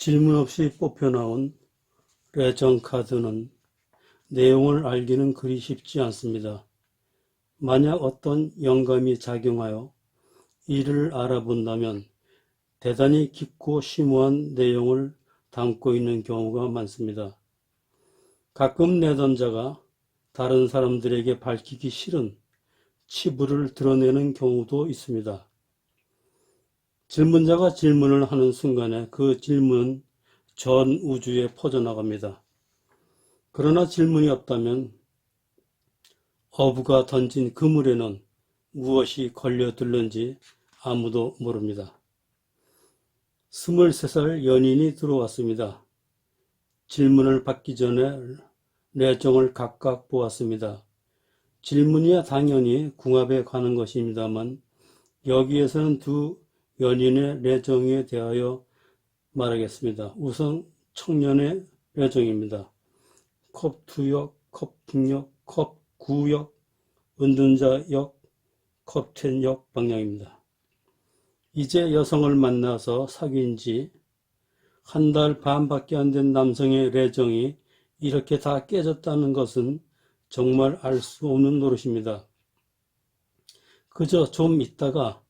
질문 없이 뽑혀나온 레정 카드는 내용을 알기는 그리 쉽지 않습니다. 만약 어떤 영감이 작용하여 이를 알아본다면 대단히 깊고 심오한 내용을 담고 있는 경우가 많습니다. 가끔 내던자가 다른 사람들에게 밝히기 싫은 치부를 드러내는 경우도 있습니다. 질문자가 질문을 하는 순간에 그 질문은 전 우주에 퍼져나갑니다. 그러나 질문이 없다면 어부가 던진 그물에는 무엇이 걸려들는지 아무도 모릅니다. 23살 연인이 들어왔습니다. 질문을 받기 전에 내정을 각각 보았습니다. 질문이야 당연히 궁합에 가는 것입니다만 여기에서는 두 연인의 내정에 대하여 말하겠습니다. 우선 청년의 내정입니다. 컵2역, 컵6역, 컵9역, 은둔자역, 컵10역 방향입니다. 이제 여성을 만나서 사귄 지 한 달 반밖에 안 된 남성의 내정이 이렇게 다 깨졌다는 것은 정말 알 수 없는 노릇입니다. 그저 좀 있다가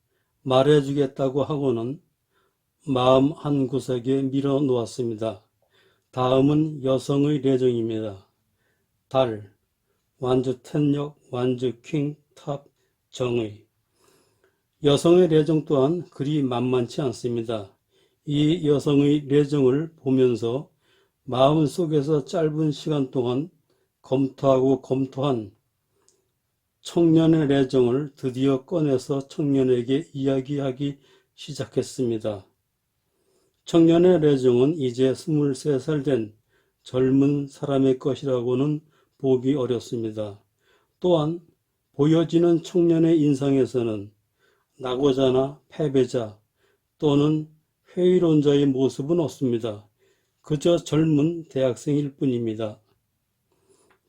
말해주겠다고 하고는 마음 한구석에 밀어 놓았습니다. 다음은 여성의 내정입니다. 달, 완주 텐역, 완주 킹, 탑, 정의. 여성의 내정 또한 그리 만만치 않습니다. 이 여성의 내정을 보면서 마음속에서 짧은 시간 동안 검토하고 검토한 청년의 내정을 드디어 꺼내서 청년에게 이야기하기 시작했습니다. 청년의 내정은 이제 23살 된 젊은 사람의 것이라고는 보기 어렵습니다. 또한 보여지는 청년의 인상에서는 낙오자나 패배자 또는 회의론자의 모습은 없습니다. 그저 젊은 대학생일 뿐입니다.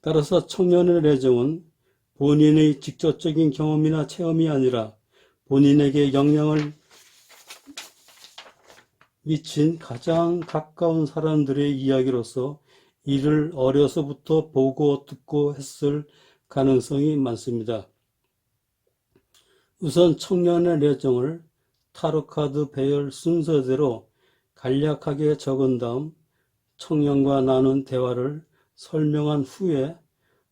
따라서 청년의 내정은 본인의 직접적인 경험이나 체험이 아니라 본인에게 영향을 미친 가장 가까운 사람들의 이야기로서 이를 어려서부터 보고 듣고 했을 가능성이 많습니다. 우선 청년의 내정을 타로카드 배열 순서대로 간략하게 적은 다음 청년과 나눈 대화를 설명한 후에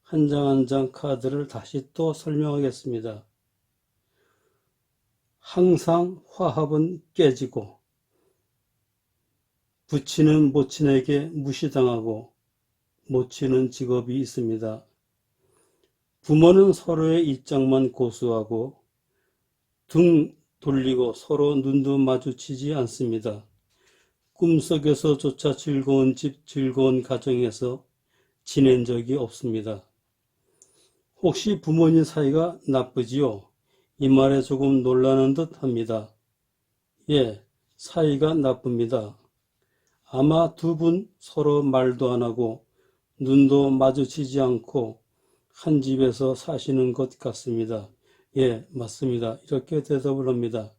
한 장 한 장 카드를 다시 또 설명하겠습니다. 항상 화합은 깨지고 부치는 모친에게 무시당하고 모치는 직업이 있습니다. 부모는 서로의 입장만 고수하고 등 돌리고 서로 눈도 마주치지 않습니다. 꿈속에서조차 즐거운 집, 즐거운 가정에서 지낸 적이 없습니다. 혹시 부모님 사이가 나쁘지요? 이 말에 조금 놀라는 듯 합니다. 예, 사이가 나쁩니다. 아마 두 분 서로 말도 안 하고 눈도 마주치지 않고 한 집에서 사시는 것 같습니다. 예, 맞습니다. 이렇게 대답을 합니다.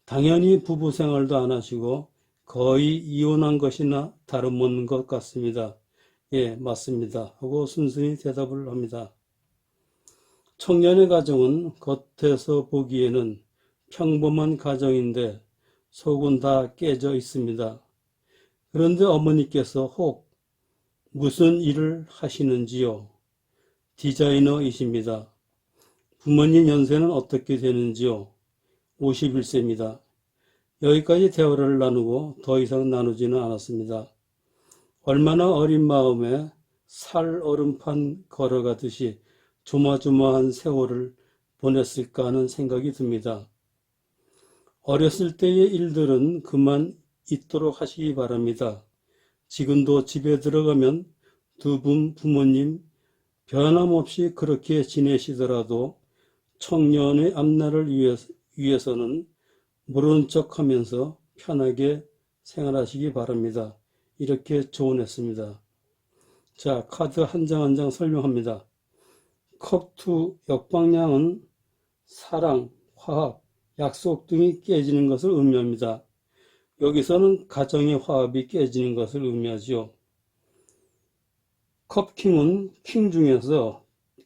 당연히 부부 생활도 안 하시고 거의 이혼한 것이나 다름없는 것 같습니다. 예, 맞습니다. 하고 순순히 대답을 합니다. 청년의 가정은 겉에서 보기에는 평범한 가정인데 속은 다 깨져 있습니다. 그런데 어머니께서 혹 무슨 일을 하시는지요? 디자이너이십니다. 부모님 연세는 어떻게 되는지요? 51세입니다. 여기까지 대화를 나누고 더 이상 나누지는 않았습니다. 얼마나 어린 마음에 살 얼음판 걸어가듯이 조마조마한 세월을 보냈을까 하는 생각이 듭니다. 어렸을 때의 일들은 그만 잊도록 하시기 바랍니다. 지금도 집에 들어가면 두 분 부모님 변함없이 그렇게 지내시더라도 청년의 앞날을 위해서는 모르는 척하면서 편하게 생활하시기 바랍니다. 이렇게 조언했습니다. 자, 카드 한 장 한 장 설명합니다. 컵2 역방향은 사랑, 화합, 약속 등이 깨지는 것을 의미합니다. 여기서는 가정의 화합이 깨지는 것을 의미하지요. 컵킹은 킹 중에서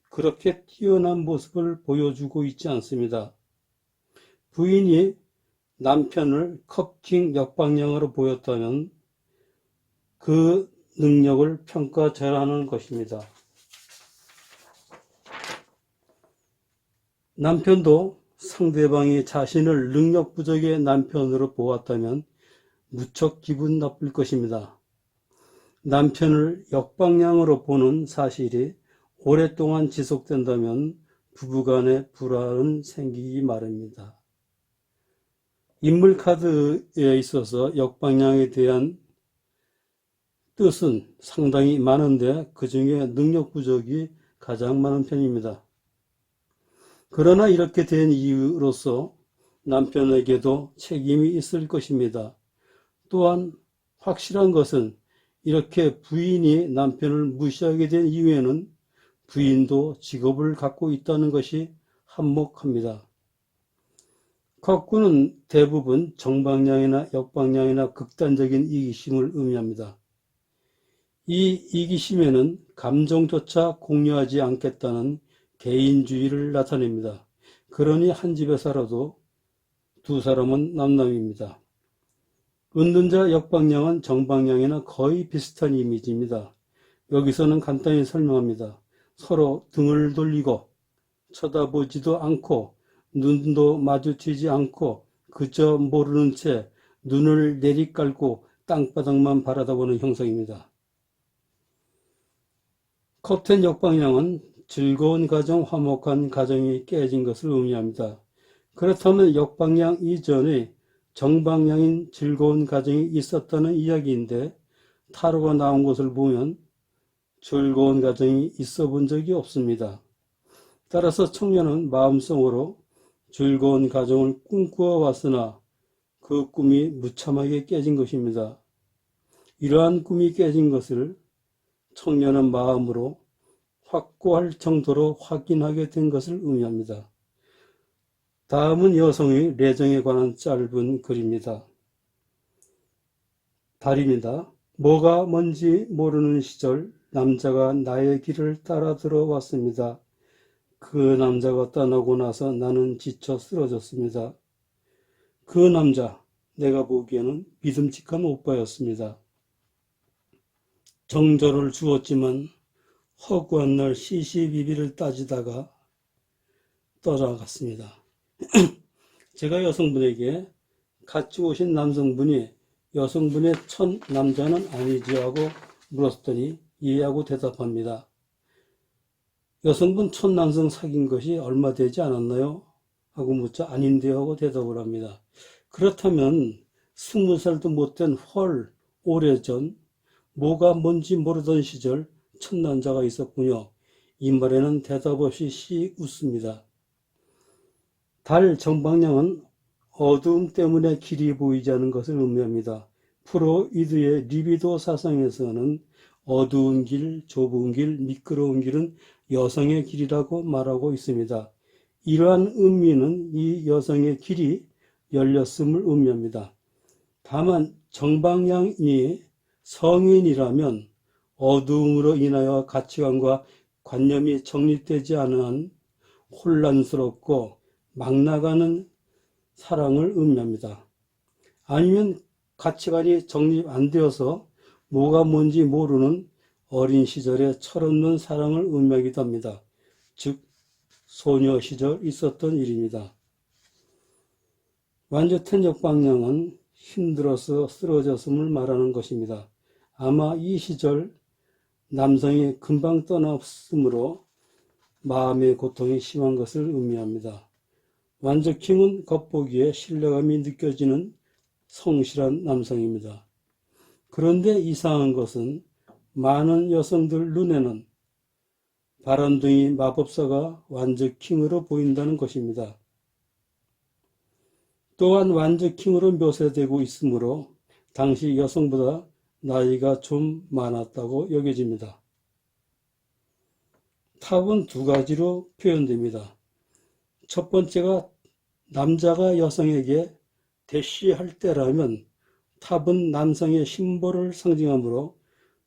그렇게 뛰어난 모습을 보여주고 있지 않습니다. 부인이 남편을 컵킹 역방향으로 보였다면 그 능력을 평가절하하는 것입니다. 남편도 상대방이 자신을 능력 부족의 남편으로 보았다면 무척 기분 나쁠 것입니다. 남편을 역방향으로 보는 사실이 오랫동안 지속된다면 부부간의 불화는 생기기 마련입니다. 인물 카드에 있어서 역방향에 대한 뜻은 상당히 많은데 그 중에 능력 부족이 가장 많은 편입니다. 그러나 이렇게 된 이유로서 남편에게도 책임이 있을 것입니다. 또한 확실한 것은 이렇게 부인이 남편을 무시하게 된 이유에는 부인도 직업을 갖고 있다는 것이 한몫합니다. 컵구는 대부분 정방향이나 역방향이나 극단적인 이기심을 의미합니다. 이 이기심에는 감정조차 공유하지 않겠다는 개인주의를 나타냅니다. 그러니 한 집에 살아도 두 사람은 남남입니다. 은둔자 역방향은 정방향이나 거의 비슷한 이미지입니다. 여기서는 간단히 설명합니다. 서로 등을 돌리고 쳐다보지도 않고 눈도 마주치지 않고 그저 모르는 채 눈을 내리깔고 땅바닥만 바라다보는 형상입니다. 커튼 역방향은 즐거운 가정, 화목한 가정이 깨진 것을 의미합니다. 그렇다면 역방향 이전에 정방향인 즐거운 가정이 있었다는 이야기인데 타로가 나온 것을 보면 즐거운 가정이 있어 본 적이 없습니다. 따라서 청년은 마음속으로 즐거운 가정을 꿈꾸어 왔으나 그 꿈이 무참하게 깨진 것입니다. 이러한 꿈이 깨진 것을 청년은 마음으로 확고할 정도로 확인하게 된 것을 의미합니다. 다음은 여성의 내정에 관한 짧은 글입니다. 달입니다. 뭐가 뭔지 모르는 시절 남자가 나의 길을 따라 들어왔습니다. 그 남자가 떠나고 나서 나는 지쳐 쓰러졌습니다. 그 남자, 내가 보기에는 믿음직한 오빠였습니다. 정절을 주었지만 허구한 날 시시비비를 따지다가 떠나갔습니다. 제가 여성분에게 같이 오신 남성분이 여성분의 첫 남자는 아니지요 하고 물었더니 예 하고 대답합니다. 여성분 첫 남성 사귄 것이 얼마 되지 않았나요? 하고 묻자 아닌데요 하고 대답을 합니다. 그렇다면 20살도 못 된 오래전 뭐가 뭔지 모르던 시절 첫 남자가 있었군요. 이 말에는 대답 없이 씩 웃습니다. 달 정방향은 어두움 때문에 길이 보이지 않는 것을 의미합니다. 프로이드의 리비도 사상에서는 어두운 길, 좁은 길, 미끄러운 길은 여성의 길이라고 말하고 있습니다. 이러한 의미는 이 여성의 길이 열렸음을 의미합니다. 다만 정방향이 성인이라면 어두움으로 인하여 가치관과 관념이 정립되지 않은 혼란스럽고 막 나가는 사랑을 의미합니다. 아니면 가치관이 정립 안 되어서 뭐가 뭔지 모르는 어린 시절의 철없는 사랑을 의미하기도 합니다. 즉 소녀 시절 있었던 일입니다. 완전한 역방향은 힘들어서 쓰러졌음을 말하는 것입니다. 아마 이 시절 남성이 금방 떠났으므로 마음의 고통이 심한 것을 의미합니다. 완저킹은 겉보기에 신뢰감이 느껴지는 성실한 남성입니다. 그런데 이상한 것은 많은 여성들 눈에는 바람둥이 마법사가 완저킹으로 보인다는 것입니다. 또한 완저킹으로 묘사되고 있으므로 당시 여성보다 나이가 좀 많았다고 여겨집니다. 탑은 두 가지로 표현됩니다. 첫 번째가 남자가 여성에게 대시할 때라면 탑은 남성의 심보를 상징하므로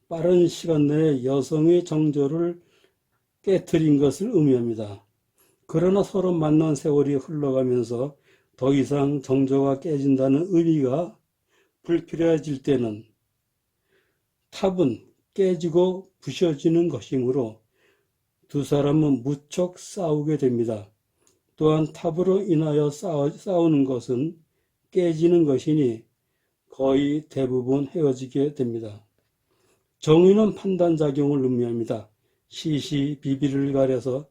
빠른 시간 내에 여성의 정조를 깨트린 것을 의미합니다. 그러나 서로 만난 세월이 흘러가면서 더 이상 정조가 깨진다는 의미가 불필요해질 때는 탑은 깨지고 부셔지는 것이므로 두 사람은 무척 싸우게 됩니다. 또한 탑으로 인하여 싸우는 것은 깨지는 것이니 거의 대부분 헤어지게 됩니다. 정의는 판단작용을 의미합니다. 시시비비를 가려서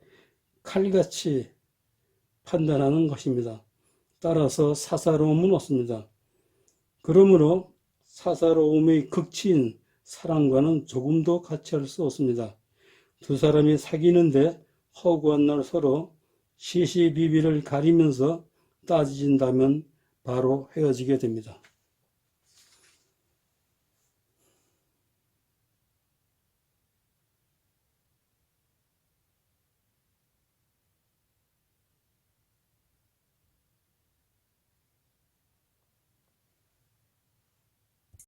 칼같이 판단하는 것입니다. 따라서 사사로움은 없습니다. 그러므로 사사로움의 극치인 사랑과는 조금도 같이할 수 없습니다. 두 사람이 사귀는데 허구한 날 서로 시시비비를 가리면서 따진다면 바로 헤어지게 됩니다.